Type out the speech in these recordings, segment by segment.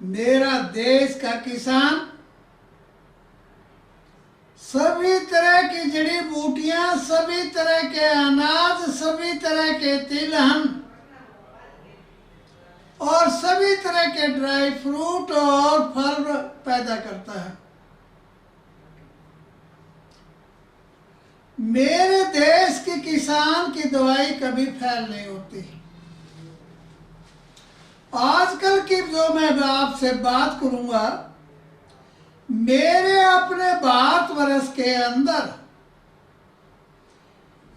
मेरा देश का किसान सभी तरह की जड़ी बूटियां, सभी तरह के अनाज, सभी तरह के तिलहन और सभी तरह के ड्राई फ्रूट और फल पैदा करता है। मेरे देश के किसान की दवाई कभी फेल नहीं होती। आजकल की जो मैं आपसे बात करूंगा, मेरे अपने भारतवर्ष के अंदर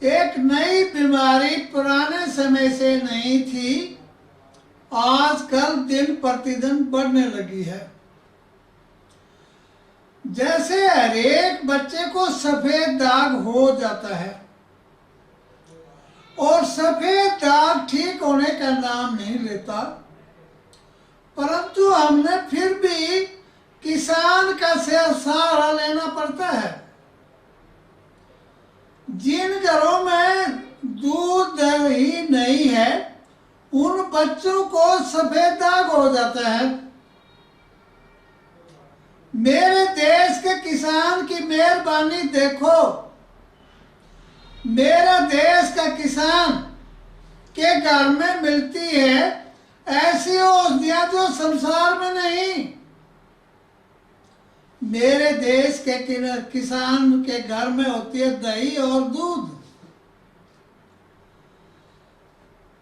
एक नई बीमारी पुराने समय से नहीं थी, आजकल दिन प्रतिदिन बढ़ने लगी है। जैसे हर एक बच्चे को सफेद दाग हो जाता है और सफेद दाग ठीक होने का नाम नहीं लेता, परंतु हमने फिर भी किसान का सहारा लेना पड़ता है। जिन घरों में दूध दही नहीं है, उन बच्चों को सफेद दाग हो जाता है। मेरे देश के किसान की मेहरबानी देखो। मेरा देश का किसान के घर में मिलती है ऐसी औषधियां जो संसार में नहीं। मेरे देश के किसान के घर में होती है दही और दूध।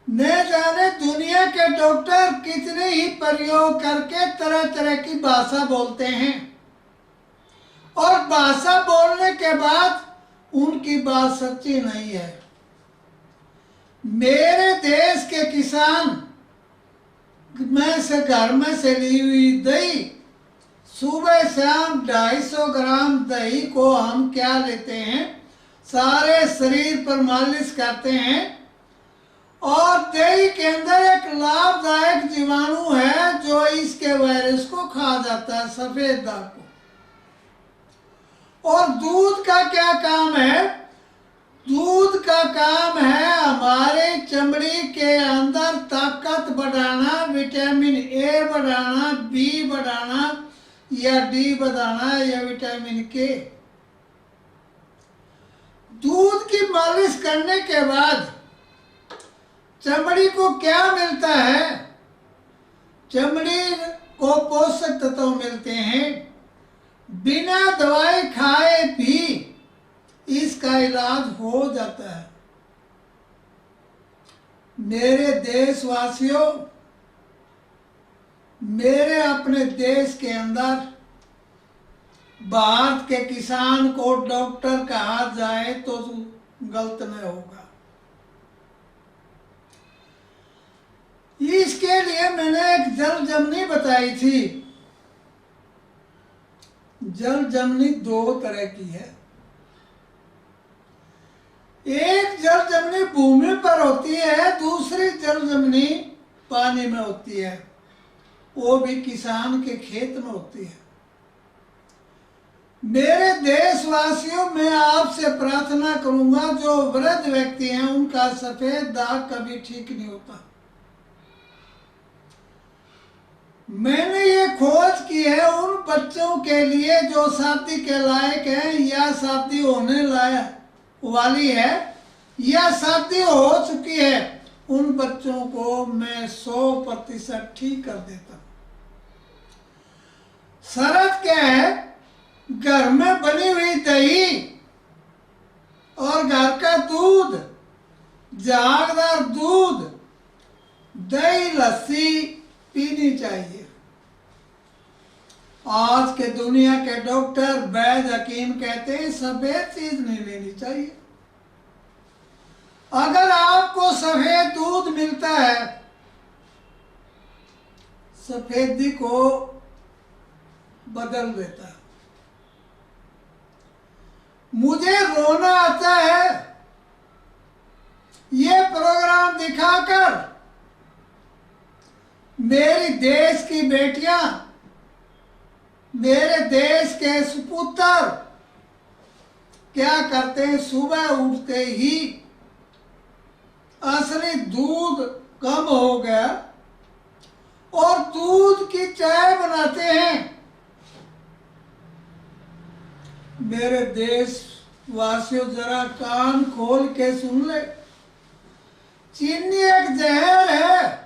न जाने दुनिया के डॉक्टर कितने ही प्रयोग करके तरह तरह की भाषा बोलते हैं और भाषा बोलने के बाद उनकी बात सच्ची नहीं है। मेरे देश के किसान में से घर में से ली हुई दही, सुबह शाम 250 ग्राम दही को हम क्या लेते हैं, सारे शरीर पर मालिश करते हैं और दही के अंदर एक लाभदायक जीवाणु है जो इसके वायरस को खा जाता है, सफेद दाग को। और दूध का क्या काम है? दूध का काम है हमारे चमड़ी के अंदर ताकत बढ़ाना, विटामिन ए बढ़ाना, बी बढ़ाना या डी बढ़ाना या विटामिन के। दूध की मालिश करने के बाद चमड़ी को क्या मिलता है? चमड़ी को पोषक तत्व मिलते हैं। बिना दवाई खाए भी इसका इलाज हो जाता है। मेरे देशवासियों, मेरे अपने देश के अंदर भारत के किसान को डॉक्टर कहा जाए तो गलत नहीं होगा। इसके लिए मैंने एक जल जमनी बताई थी। जल जमनी 2 तरह की है। एक जल जमनी भूमि पर होती है, दूसरी जल जमनी पानी में होती है, वो भी किसान के खेत में होती है। मेरे देशवासियों, मैं आपसे प्रार्थना करूंगा, जो वृद्ध व्यक्ति हैं उनका सफेद दाग कभी ठीक नहीं होता। मैंने ये खोज की है उन बच्चों के लिए जो शादी के लायक हैं या शादी होने लायक वाली है या शादी हो चुकी है, उन बच्चों को मैं 100% ठीक कर देता हूं। शर्त क्या है? घर में बनी हुई दही और घर का दूध, जागदार दूध, दही, लस्सी पीनी चाहिए। आज के दुनिया के डॉक्टर, वैद्य, हकीम कहते हैं सफेद चीज नहीं लेनी चाहिए। अगर आपको सफेद दूध मिलता है, सफेदी को बदल देता है। मुझे रोना आता है ये प्रोग्राम दिखाकर। मेरी देश की बेटियां, मेरे देश के सुपुत्र क्या करते हैं? सुबह उठते ही असली दूध कम हो गया और दूध की चाय बनाते हैं। मेरे देश वासियों, जरा कान खोल के सुन ले, चीनी एक जहर है।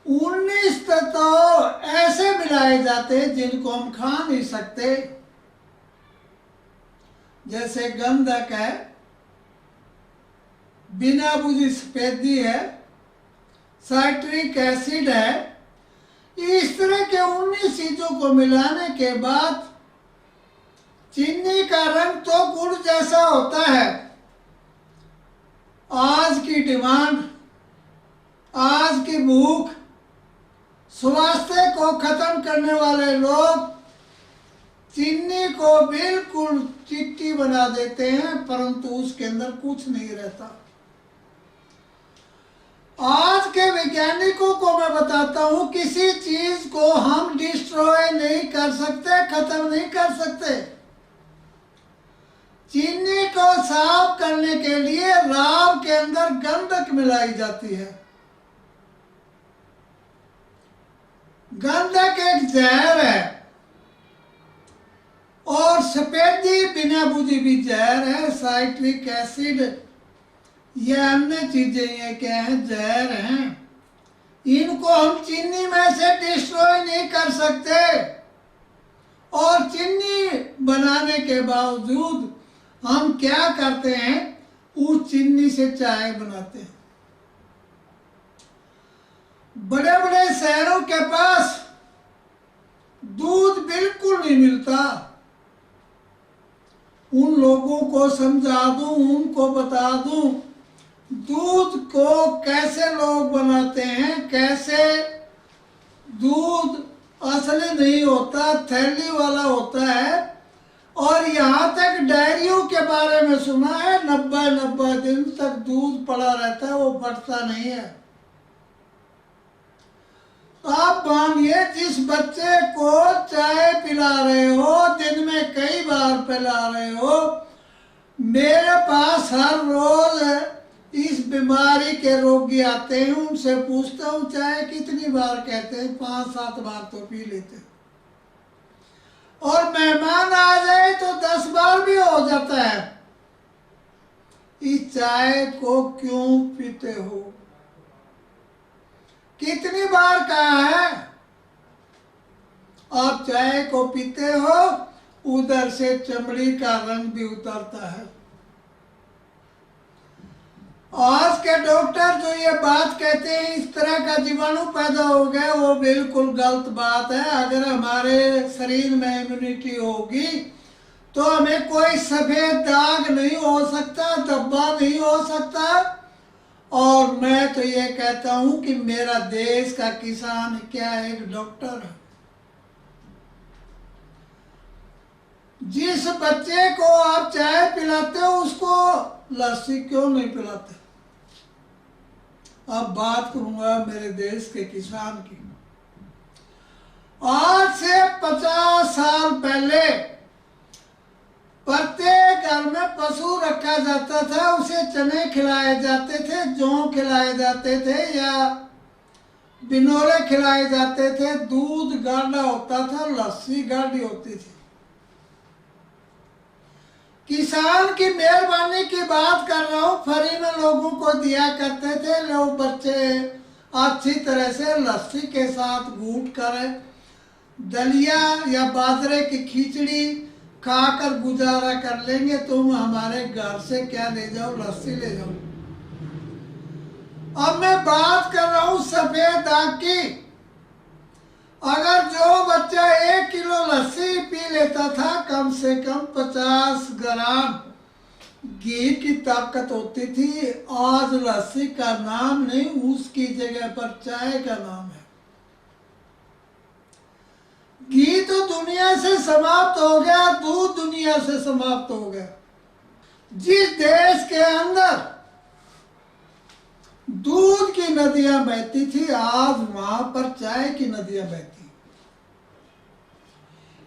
19 तत्व ऐसे मिलाए जाते हैं जिनको हम खा नहीं सकते, जैसे गंधक है, बिना बुझी सफेदी है, साइट्रिक एसिड है। इस तरह के 19 चीजों को मिलाने के बाद चीनी का रंग तो गुड़ जैसा होता है। आज की डिमांड, आज की भूख, स्वास्थ्य को खत्म करने वाले लोग चीनी को बिल्कुल चिट्टी बना देते हैं, परंतु उसके अंदर कुछ नहीं रहता। आज के वैज्ञानिकों को मैं बताता हूं, किसी चीज को हम डिस्ट्रॉय नहीं कर सकते, खत्म नहीं कर सकते। चीनी को साफ करने के लिए राव के अंदर गंधक मिलाई जाती है। गंधक एक जहर है, और सफेदी बिना बुझी भी जहर है। साइट्रिक एसिड, ये अन्य चीजें, ये क्या है, जहर हैं। इनको हम चीनी में से डिस्ट्रॉय नहीं कर सकते, और चीनी बनाने के बावजूद हम क्या करते हैं, उस चीनी से चाय बनाते हैं। बड़े बड़े शहरों के पास दूध बिल्कुल नहीं मिलता। उन लोगों को समझा दूं, उनको बता दूं, दूध को कैसे लोग बनाते हैं, कैसे दूध असली नहीं होता, थैली वाला होता है। और यहाँ तक डायरियों के बारे में सुना है, 90 दिन तक दूध पड़ा रहता है, वो फटता नहीं है। आप मानिए, जिस बच्चे को चाय पिला रहे हो, दिन में कई बार पिला रहे हो, मेरे पास हर रोज इस बीमारी के रोगी आते हैं, उनसे पूछता हूँ चाय कितनी बार, कहते हैं 5-7 बार तो पी लेते हैं। और मेहमान आ जाए तो 10 बार भी हो जाता है। इस चाय को क्यों पीते हो? कितनी बार कहा है? आप चाय को पीते हो, उधर से चमड़ी का रंग भी उतरता है। आज के डॉक्टर जो ये बात कहते हैं इस तरह का जीवाणु पैदा हो गया, वो बिल्कुल गलत बात है। अगर हमारे शरीर में इम्यूनिटी होगी तो हमें कोई सफेद दाग नहीं हो सकता, धब्बा नहीं हो सकता। और मैं तो ये कहता हूं कि मेरा देश का किसान क्या एक डॉक्टर है। जिस बच्चे को आप चाय पिलाते हो उसको लस्सी क्यों नहीं पिलाते? अब बात करूंगा मेरे देश के किसान की। आज से 50 साल पहले प्रत्येक घर में पशु रखा जाता था, उसे चने खिलाए जाते थे, जौ खिलाए जाते थे, या बिनोले खिलाए जाते थे। दूध गाढ़ा होता था, लस्सी गाढ़ी होती थी। किसान की मेहरबानी की बात कर रहा हूँ, फ्री में लोगों को दिया करते थे। लोग बच्चे अच्छी तरह से लस्सी के साथ घूट कर दलिया या बाजरे की खिचड़ी खाकर गुजारा कर लेंगे। तुम हमारे घर से क्या ले जाओ, लस्सी ले जाओ। अब मैं बात कर रहा हूँ सफेद दाग की। अगर जो बच्चा 1 किलो लस्सी पी लेता था, कम से कम 50 ग्राम घी की ताकत होती थी। आज लस्सी का नाम नहीं, उसकी जगह पर चाय का नाम है। घी तो दुनिया से समाप्त हो गया, दूध दुनिया से समाप्त हो गया। जिस देश के अंदर दूध की नदियां बहती थी, आज वहां पर चाय की नदियां बहती।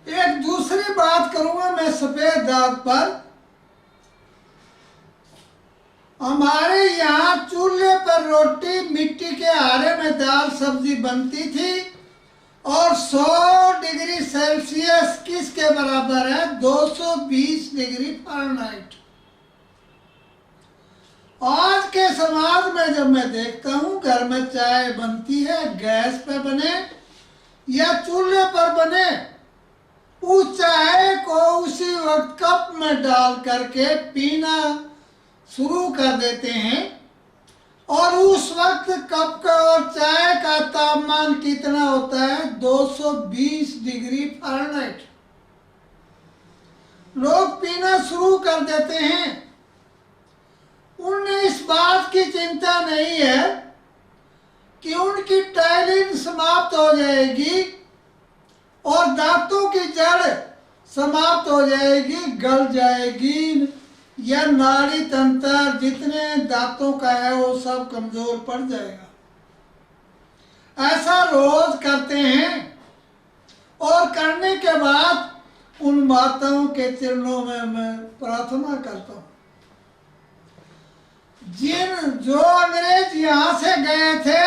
एक दूसरी बात करूंगा मैं सफेद दाग पर। हमारे यहाँ चूल्हे पर रोटी मिट्टी के आरे में दाल सब्जी बनती थी और 100 डिग्री सेल्सियस किसके बराबर है? 220 डिग्री फ़ारेनहाइट। आज के समाज में जब मैं देखता हूँ घर में चाय बनती है, गैस पे बने या चूल्हे पर बने, उस चाय को उसी वक्त कप में डाल करके पीना शुरू कर देते हैं और उस वक्त कप का और चाय का तापमान कितना होता है? 220 डिग्री फ़ारेनहाइट। लोग पीना शुरू कर देते हैं। उन्हें इस बात की चिंता नहीं है कि उनकी टायलिन समाप्त हो जाएगी और दांतों की जड़ समाप्त हो जाएगी, गल जाएगी, या नाड़ी तंत्र जितने दांतों का है वो सब कमजोर पड़ जाएगा। ऐसा रोज करते हैं और करने के बाद उन माताओं के चरणों में मैं प्रार्थना करता हूँ, जो अंग्रेज यहाँ से गए थे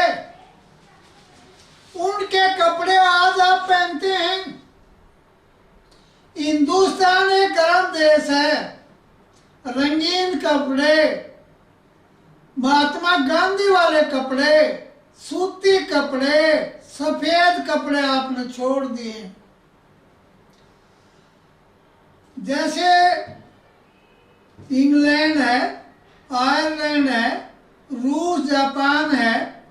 उनके कपड़े आज आप पहनते हैं। हिंदुस्तान एक गर्म देश है, रंगीन कपड़े, महात्मा गांधी वाले कपड़े, सूती कपड़े, सफेद कपड़े आपने छोड़ दिए। जैसे इंग्लैंड है, आयरलैंड है, रूस, जापान है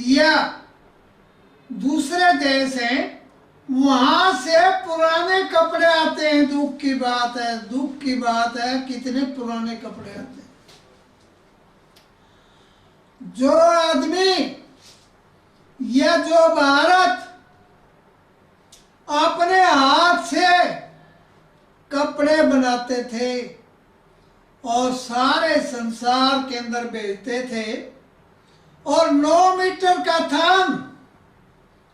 या दूसरे देश हैं, वहां से पुराने कपड़े आते हैं। दुख की बात है, दुख की बात है, कितने पुराने कपड़े आते हैं। जो आदमी या जो भारत अपने हाथ से कपड़े बनाते थे और सारे संसार के अंदर बेचते थे, और 9 मीटर का थान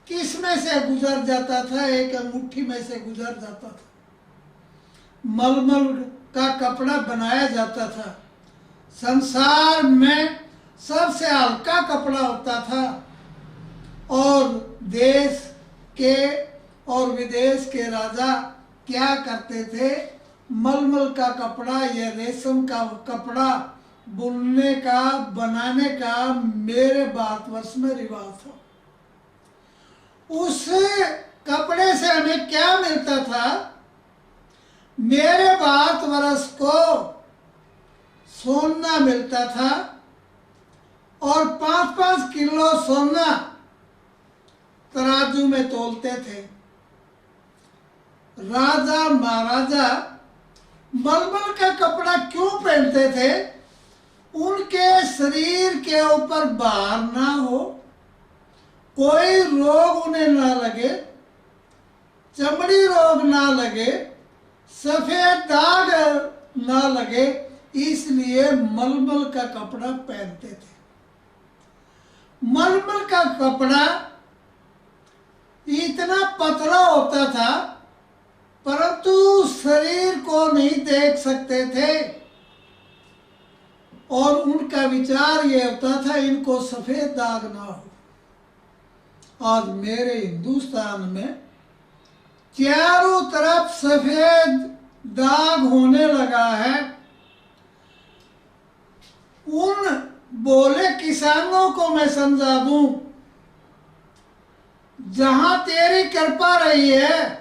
किस में से गुजर जाता था? एक अंगूठी में से गुजर जाता था। मलमल का कपड़ा बनाया जाता था। संसार में सबसे हल्का कपड़ा होता था और देश के और विदेश के राजा क्या करते थे? मलमल का कपड़ा या रेशम का कपड़ा बुनने का, बनाने का मेरे भारतवर्ष में रिवाज था। उस कपड़े से हमें क्या मिलता था? मेरे भारतवर्ष को सोना मिलता था और 5-5 किलो सोना तराजू में तोलते थे। राजा महाराजा मलमल का कपड़ा क्यों पहनते थे? उनके शरीर के ऊपर भार ना हो, कोई रोग उन्हें ना लगे, चमड़ी रोग ना लगे, सफेद दाग ना लगे, इसलिए मलमल का कपड़ा पहनते थे। मलमल का कपड़ा इतना पतला होता था परंतु शरीर को नहीं देख सकते थे और उनका विचार ये होता था इनको सफेद दाग ना हो। आज मेरे हिंदुस्तान में चारों तरफ सफेद दाग होने लगा है। उन बोले किसानों को मैं समझा दूं, जहां तेरी कृपा रही है,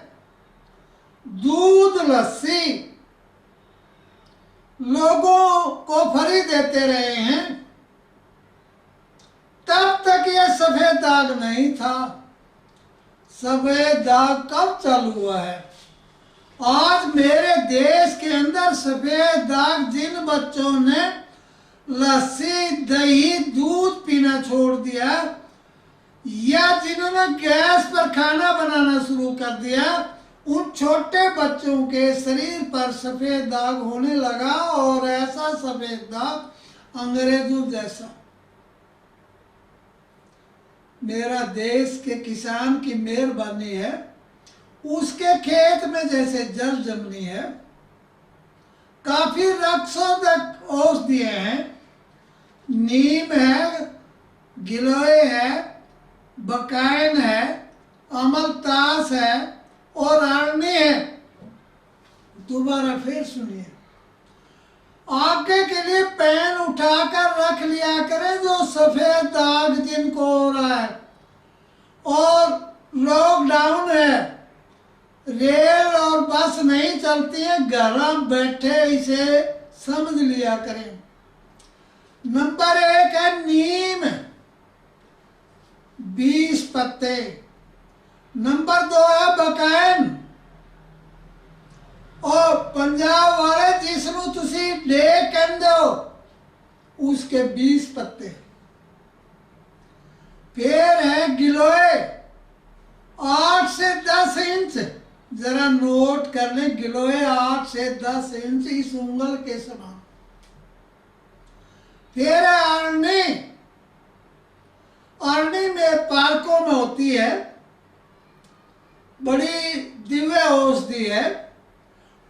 दूध लस्सी लोगों को फ्री देते रहे हैं, तब तक ये सफेद दाग नहीं था। सफेद दाग कब चालू हुआ है? आज मेरे देश के अंदर सफेद दाग जिन बच्चों ने लस्सी, दही, दूध पीना छोड़ दिया या जिन्होंने गैस पर खाना बनाना शुरू कर दिया, उन छोटे बच्चों के शरीर पर सफेद दाग होने लगा और ऐसा सफेद दाग अंग्रेजों जैसा। मेरा देश के किसान की मेहरबानी है, उसके खेत में जैसे जल जमनी है, काफी रक्षोदक औषधियां हैं। नीम है, गिलोय है, बकायन है, अमलतास है और अरणी है। दोबारा फिर सुनिए, आगे के लिए पेन उठाकर रख लिया करें जो सफेद दाग जिनको हो रहा है। और लॉकडाउन है, रेल और बस नहीं चलती है, घर बैठे इसे समझ लिया करें। नंबर 1 है नीम, 20 पत्ते। नंबर 2 है बकायन, और पंजाब वाले जिसनों तुसी डे कहंदे हो उसके 20 पत्ते। फिर है गिलोय, 8 से 10 इंच, जरा नोट कर ले, गिलोय 8 से 10 इंच, इस उंगल के समान। फिर है अरणी, अरणी में पार्कों में होती है, बड़ी दिव्य औषधि है।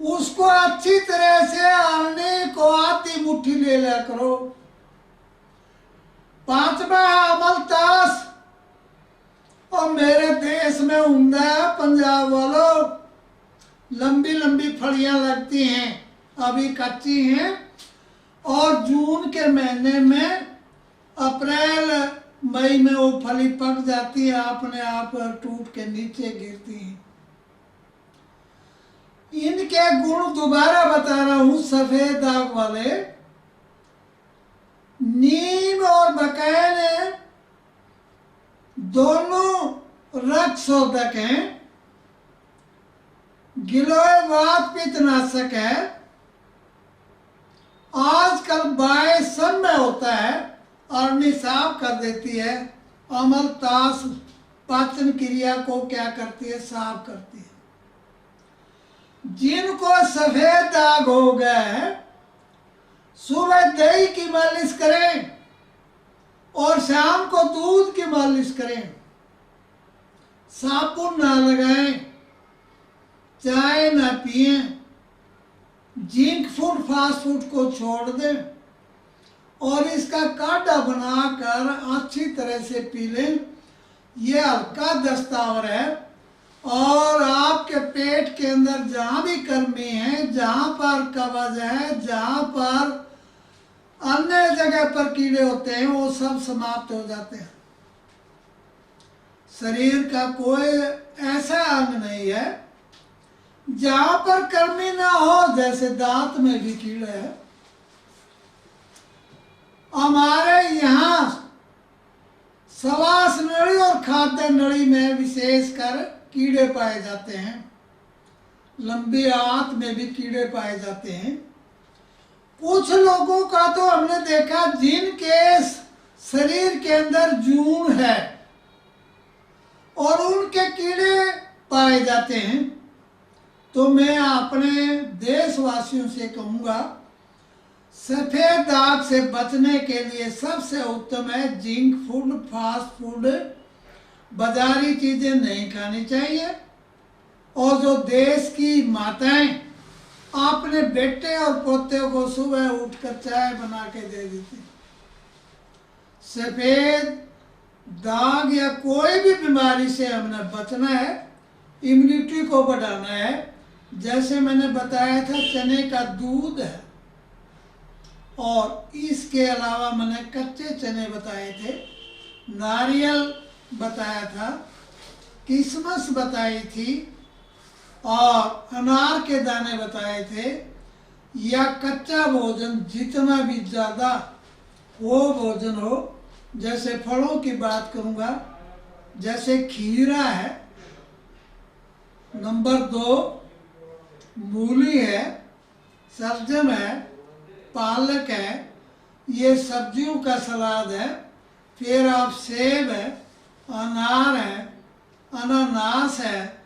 उसको अच्छी तरह से अरणी को आधी मुट्ठी ले लिया करो। 5वां है अमलतास, और मेरे देश में उम्दा है पंजाब वालों, लंबी लंबी फलियां लगती हैं, अभी कच्ची हैं, और जून के महीने में, अप्रैल मई में वो फली पक जाती है, अपने आप टूट के नीचे गिरती हैं। इनके गुण दोबारा बता रहा हूं। सफेद दाग वाले नीम और बकायन दोनों रक्तशोधक हैं। गिलोय वात पित्तनाशक है। आजकल बाय सब में होता है, अरणी साफ कर देती है। अमलतास पाचन क्रिया को क्या करती है, साफ करती है। जिनको सफेद दाग हो गया है, सुबह दही की मालिश करें और शाम को दूध की मालिश करें। साबुन ना लगाएं, चाय ना पिए, जिंक फूड फास्ट फूड को छोड़ दें और इसका काढ़ा बनाकर अच्छी तरह से पी लें। ये हल्का दस्तावर है और आपके पेट के अंदर जहाँ भी कर्मी है, जहाँ पर कब्ज है, जहाँ पर अन्य जगह पर कीड़े होते हैं, वो सब समाप्त हो जाते हैं। शरीर का कोई ऐसा अंग नहीं है जहाँ पर कर्मी ना हो, जैसे दांत में भी कीड़े हैं। हमारे यहाँ श्वास नली और खाद्य नली में विशेषकर कीड़े पाए जाते हैं। लंबी आंत में भी कीड़े पाए जाते हैं। कुछ लोगों का तो हमने देखा जिनके शरीर के अंदर जून है और उनके कीड़े पाए जाते हैं। तो मैं अपने देशवासियों से कहूँगा, सफेद दाग से बचने के लिए सबसे उत्तम है जिंक फूड, फास्ट फूड, बाजारी चीजें नहीं खानी चाहिए। और जो देश की माताएं अपने बेटे और पोते को सुबह उठकर चाय बना के दे देती। सफेद दाग या कोई भी बीमारी से हमने बचना है, इम्यूनिटी को बढ़ाना है। जैसे मैंने बताया था, चने का दूध है, और इसके अलावा मैंने कच्चे चने बताए थे, नारियल बताया था, किशमिश बताई थी, और अनार के दाने बताए थे। या कच्चा भोजन जितना भी ज़्यादा वो भोजन हो, जैसे फलों की बात करूँगा, जैसे खीरा है, नंबर 2 मूली है, सलजम है, पालक है, ये सब्जियों का सलाद है। फिर आप सेब है, अनार है, अनानास है,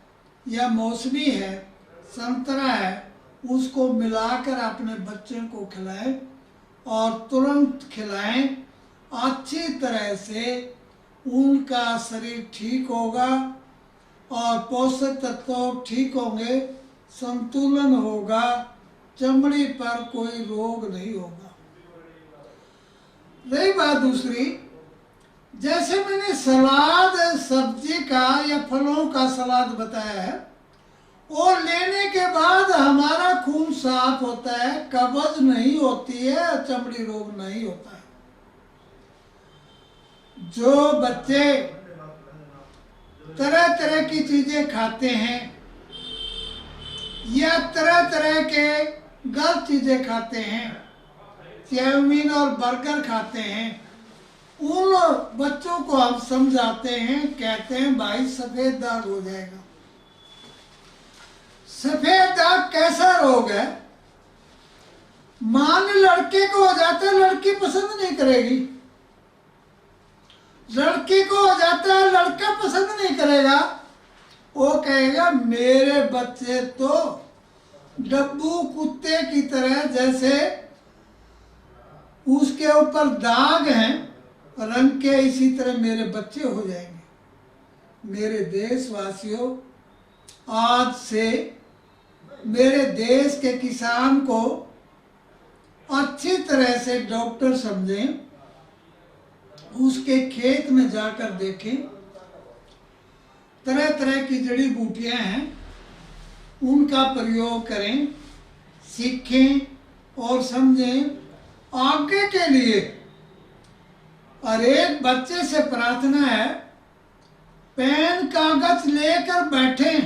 या मौसमी है, संतरा है, उसको मिलाकर अपने बच्चे को खिलाएं और तुरंत खिलाएं। अच्छी तरह से उनका शरीर ठीक होगा और पोषक तत्व ठीक होंगे, संतुलन होगा चमड़ी पर कोई रोग नहीं होगा। रही बात दूसरी, जैसे मैंने सलाद सब्जी का या फलों का सलाद बताया है, और लेने के बाद हमारा खून साफ होता है, कब्ज नहीं होती है, चमड़ी रोग नहीं होता है। जो बच्चे तरह तरह की चीजें खाते हैं या तरह तरह के गलत चीजें खाते हैं, चाउमीन और बर्गर खाते हैं, उन बच्चों को हम समझाते हैं, कहते हैं भाई सफेद दाग हो जाएगा। सफेद दाग कैसा रोग है? मान लड़के को हो जाता है, लड़की पसंद नहीं करेगी। लड़की को हो जाता है, लड़का पसंद नहीं करेगा। वो कहेगा मेरे बच्चे तो डब्बू कुत्ते की तरह, जैसे उसके ऊपर दाग हैं रंग के, इसी तरह मेरे बच्चे हो जाएंगे। मेरे देशवासियों, आज से मेरे देश के किसान को अच्छी तरह से डॉक्टर समझें, उसके खेत में जाकर देखें, तरह तरह की जड़ी बूटियां हैं, उनका प्रयोग करें, सीखें और समझें आगे के लिए। और एक बच्चे से प्रार्थना है, पेन कागज लेकर बैठें,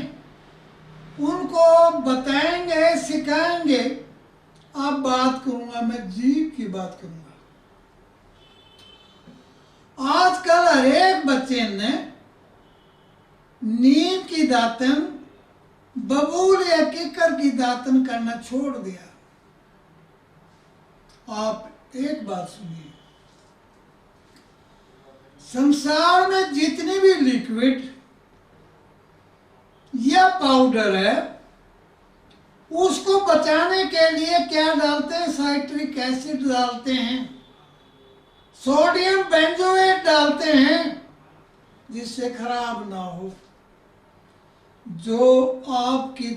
उनको बताएंगे, सिखाएंगे। अब बात करूंगा, मैं जीव की बात करूंगा। आजकल हर एक बच्चे ने नीम की दातन, बबूल या किकर की दातन करना छोड़ दिया। आप एक बात सुनिए, संसार में जितनी भी लिक्विड या पाउडर है, उसको बचाने के लिए क्या डालते हैं? साइट्रिक एसिड डालते हैं, सोडियम बेंजोएट डालते हैं, जिससे खराब ना हो। जो आपकी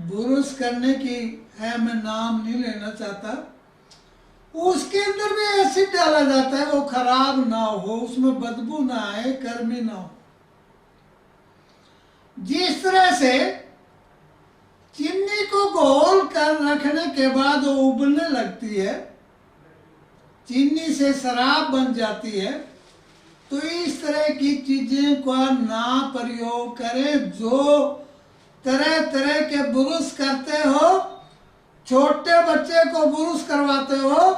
बुरुश करने की है, मैं नाम नहीं लेना चाहता, उसके अंदर भी एसिड डाला जाता है, वो खराब ना हो, उसमें बदबू ना आए, गर्मी ना हो। जिस तरह से चीनी को घोल कर रखने के बाद वो उबलने लगती है, चीनी से शराब बन जाती है, तो इस तरह की चीजें का ना प्रयोग करें। जो तरह तरह के बुरुश करते हो, छोटे बच्चे को बुरुश करवाते हो,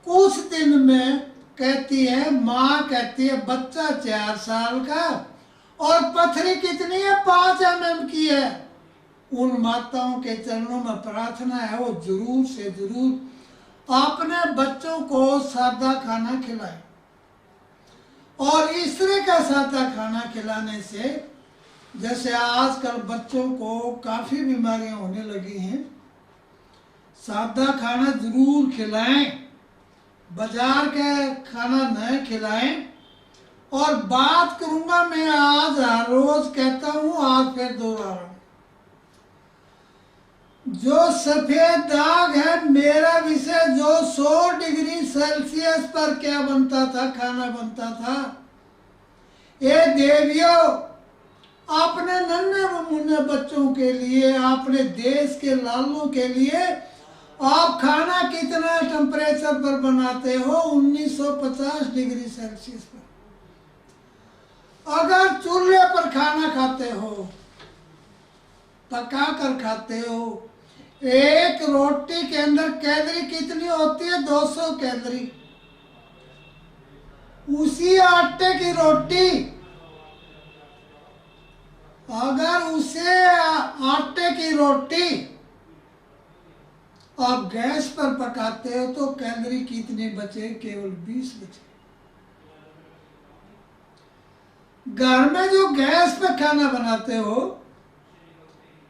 कुछ दिन में कहती है माँ, कहती है बच्चा 4 साल का और पथरी कितनी है? 5 mm की है। उन माताओं के चरणों में प्रार्थना है, वो जरूर से जरूर अपने बच्चों को सादा खाना खिलाएं। और इस तरह का सादा खाना खिलाने से, जैसे आजकल बच्चों को काफी बीमारियां होने लगी हैं, सादा खाना जरूर खिलाएं, बाजार का खाना न खिलाएं। और बात करूंगा मैं, आज हर रोज कहता हूं, आज फिर दोहरा रहा हूं, जो सफेद दाग है, मेरा विषय जो 100 डिग्री सेल्सियस पर क्या बनता था, खाना बनता था। ये देवियों, अपने नन्हे मुन्ने बच्चों के लिए, अपने देश के लालों के लिए आप खाना कितना टेम्परेचर पर बनाते हो? 1950 डिग्री सेल्सियस पर। अगर चूल्हे पर खाना खाते हो, पका कर खाते हो, एक रोटी के अंदर कैलोरी कितनी होती है? 200 कैलोरी। उसी आटे की रोटी, अगर उसे आटे की रोटी आप गैस पर पकाते हो तो कैलोरी कितनी बचे? केवल 20 बचे। घर में जो गैस पे खाना बनाते हो,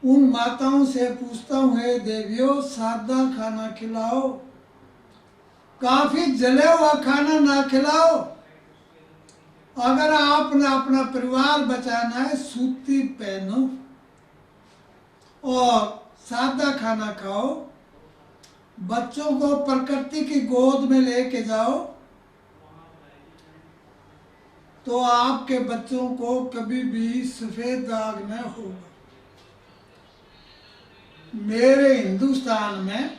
उन माताओं से पूछता हूं, हे देवियों, सादा खाना खिलाओ, काफी जले हुआ खाना ना खिलाओ। अगर आपने अपना परिवार बचाना है, सूती पहनो और सादा खाना खाओ। बच्चों को प्रकृति की गोद में लेके जाओ तो आपके बच्चों को कभी भी सफेद दाग न होगा। मेरे हिंदुस्तान में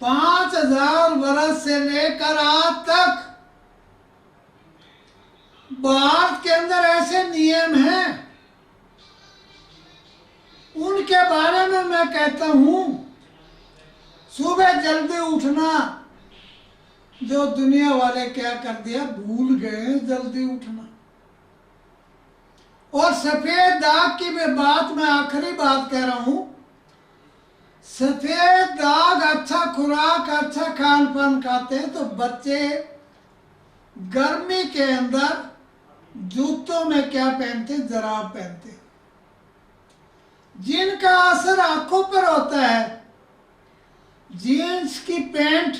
5000 वर्ष से लेकर आज तक भारत के अंदर ऐसे नियम हैं, उनके बारे में मैं कहता हूं। सुबह जल्दी उठना, जो दुनिया वाले क्या कर दिया, भूल गए जल्दी उठना। और सफेद दाग की मैं आखिरी बात कह रहा हूं। सफेद दाग, अच्छा खुराक, अच्छा खान पान खाते हैं तो बच्चे गर्मी के अंदर जूतों में क्या पहनते, जराब पहनते। जिनका असर आंखों पर होता है, जीन्स की पैंट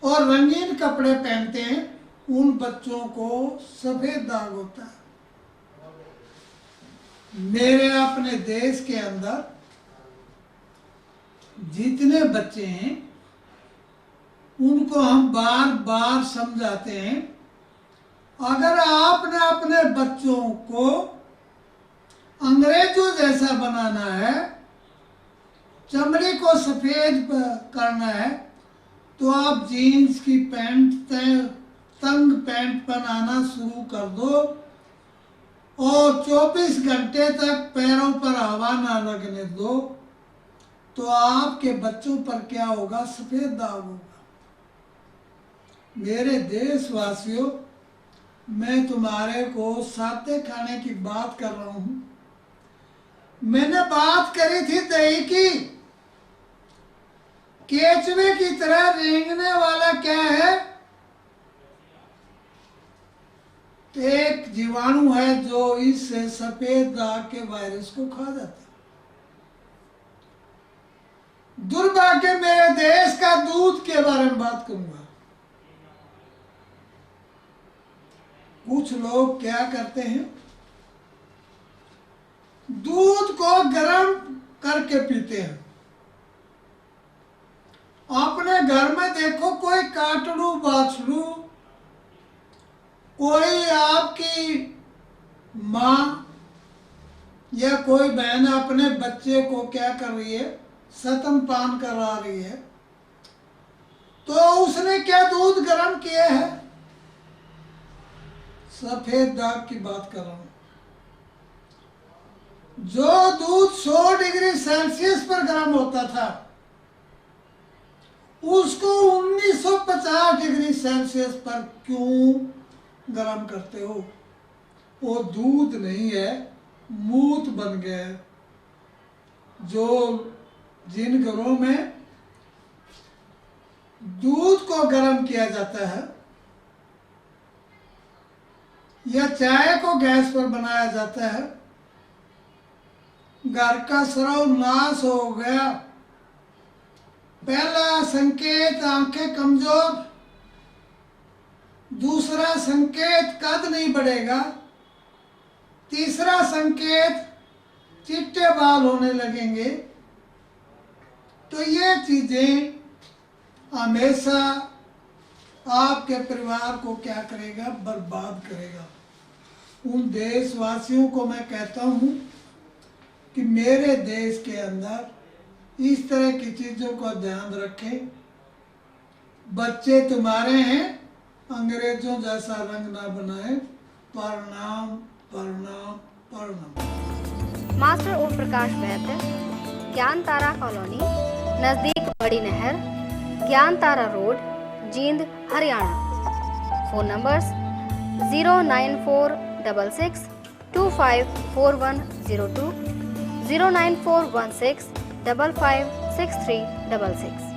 और रंगीन कपड़े पहनते हैं, उन बच्चों को सफेद दाग होता है। मेरे अपने देश के अंदर जितने बच्चे हैं उनको हम बार बार समझाते हैं, अगर आपने अपने बच्चों को अंग्रेजों जैसा बनाना है, चमड़ी को सफेद करना है, तो आप जीन्स की पैंट, तंग पैंट पहनाना शुरू कर दो और 24 घंटे तक पैरों पर हवा ना लगने दो, तो आपके बच्चों पर क्या होगा, सफेद दाग होगा। मेरे देशवासियों, मैं तुम्हारे को सादे खाने की बात कर रहा हूं। मैंने बात करी थी दही की। केचुए की तरह रेंगने वाला क्या है, एक जीवाणु है जो इस सफेद दाग के वायरस को खा जाता है। दुर्भाग्य, मेरे देश का दूध के बारे में बात करूंगा। कुछ लोग क्या करते हैं, दूध को गर्म करके पीते हैं। अपने घर में देखो, कोई काटड़ू बाछड़ू, कोई आपकी माँ या कोई बहन अपने बच्चे को क्या कर रही है, स्तनपान करा रही है, तो उसने क्या दूध गर्म किया है, सफेद दाग की बात कर रहा हूं। जो दूध 100 डिग्री सेल्सियस पर गर्म होता था, उसको 1950 डिग्री सेल्सियस पर क्यों गर्म करते हो? वो दूध नहीं है, मूत बन गया है। जो जिन घरों में दूध को गर्म किया जाता है या चाय को गैस पर बनाया जाता है, घर का सर्वनाश हो गया। पहला संकेत आंखें कमजोर, दूसरा संकेत कद नहीं बढ़ेगा, तीसरा संकेत चिट्टे बाल होने लगेंगे। तो ये चीजें हमेशा आपके परिवार को क्या करेगा, बर्बाद करेगा। उन देशवासियों को मैं कहता हूं कि मेरे देश के अंदर इस तरह की चीजों का ध्यान रखें। बच्चे तुम्हारे हैं, अंग्रेजों जैसा रंग ना बनाए। प्रणाम प्रणाम प्रणाम। मास्टर ओम प्रकाश वैद्य, ज्ञान तारा कॉलोनी, नजदीक बड़ी नहर, Gyan Tara road, Jind, Haryana. Phone numbers 09466 254102, 09416 556366।